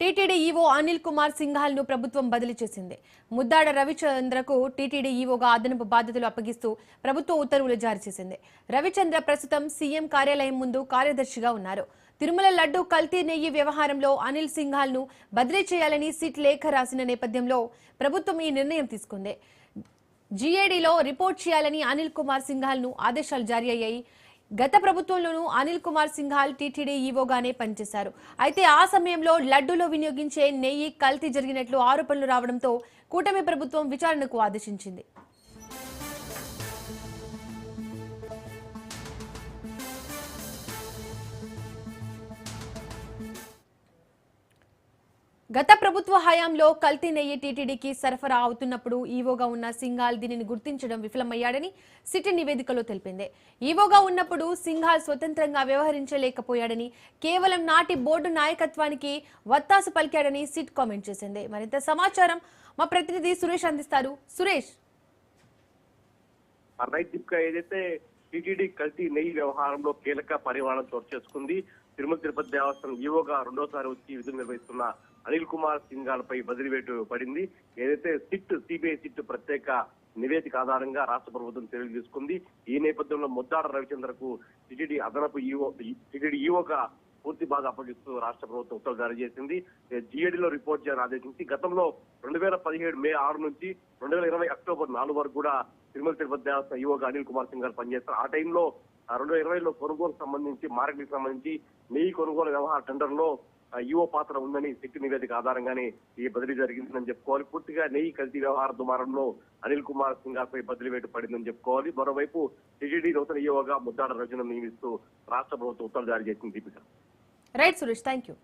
TTD EO Anil Kumar Singhal ను ప్రభుత్వం బదిలీ చేసింది. ముద్దాడ రవిచంద్రకు టీటీడీ ఈవోగా అదనపు బాధ్యతలు అప్పగిస్తూ ప్రభుత్వం ఉత్తర్వులు జారీ చేసింది. రవిచంద్ర ప్రస్తుతం సీఎం కార్యాలయం ముందు కార్యదర్శిగా ఉన్నారు. తిరుమల లడ్డు కల్తీ నెయ్యి వ్యవహారంలో అనిల్ సింఘాల్ ను బదిలీ చేయాలని సిట్ లేఖ రాసిన నేపథ్యంలో ప్రభుత్వం ఈ నిర్ణయం తీసుకుంది. జీఏడీలో రిపోర్ట్ చేయాలని అనిల్ కుమార్ సింఘాల్ ను ఆదేశాలు జారీ అయ్యాయి. గత ప్రభుత్వంలోనూ అనిల్ కుమార్ సింఘాల్ టీటీడీ ఈవోగానే పనిచేశారు. అయితే ఆ సమయంలో లడ్డూలో వినియోగించే నెయ్యి కల్తీ జరిగినట్లు ఆరోపణలు రావడంతో కూటమి ప్రభుత్వం విచారణకు ఆదేశించింది. గత ప్రభుత్వ హయాంలో కల్తీ నెయ్యి టీటీడీకి సరఫరా అవుతున్నప్పుడు ఈవోగా ఉన్న సింఘాల్ దీనిని గుర్తించడం విఫలమయ్యాడని సిట్ నివేదికలో తెలిపింది. ఈవోగా ఉన్నప్పుడు సింఘాల్ స్వతంత్రంగా వ్యవహరించలేకపోయాడని, కేవలం నాటి బోర్డు నాయకత్వానికి వత్తాసు పలికాడని సిట్ కామెంట్ చేసింది. మరింత సమాచారం మా ప్రతినిధి సురేష్ అందిస్తారు. సురేష్, ఏదైతే టీటీడీ కల్తీ నెయ్యి వ్యవహారంలో కీలక పరిమాణం చోటు చేసుకుంది. తిరుమల తిరుపతి దేవస్థానం ఈవోగా రెండోసారి వచ్చి విధులు నిర్వహిస్తున్న అనిల్ కుమార్ సింఘాల్ పై బదిలీ వేటు పడింది. ఏదైతే సిబిఐ సిట్ ప్రత్యేక నివేదిక ఆధారంగా రాష్ట్ర ప్రభుత్వం చర్యలు తీసుకుంది. ఈ నేపథ్యంలో ముద్దాడ రవిచంద్రకు టీటీడీ అదనపు ఈవోగా పూర్తి బాగా అప్పగిస్తూ రాష్ట్ర ప్రభుత్వం ఉత్తర్వులు జారీ చేసింది. జీఏడీలో రిపోర్ట్ చేయాలని ఆదేశించి గతంలో 2017 మే 6 నుంచి 2020 అక్టోబర్ 4 వరకు కూడా తిరుమల తిరుపతి దేవస్థానం ఈవోగా అనిల్ కుమార్ సింఘాల్ పనిచేస్తారు. ఆ టైంలో 2020లో కొనుగోలు సంబంధించి మార్కెట్కి సంబంధించి నెయ్యి కొనుగోలు వ్యవహార టెండర్ లో ఈవో పాత్ర ఉందని సిట్ నివేదిక ఆధారంగానే ఈ బదిలీ జరిగిందని చెప్పుకోవాలి. పూర్తిగా నెయ్యి కల్తీ వ్యవహార దుమారంలో అనిల్ కుమార్ సింఘాల్ పై బదిలీ వేటు పడిందని చెప్పుకోవాలి. మరోవైపు టీటీడీ నూతన ఈవోగా ముద్దాడ రవిచంద్రను నియమిస్తూ రాష్ట్ర ప్రభుత్వం ఉత్తర్వులు జారీ చేసింది. Right Suresh, thank you.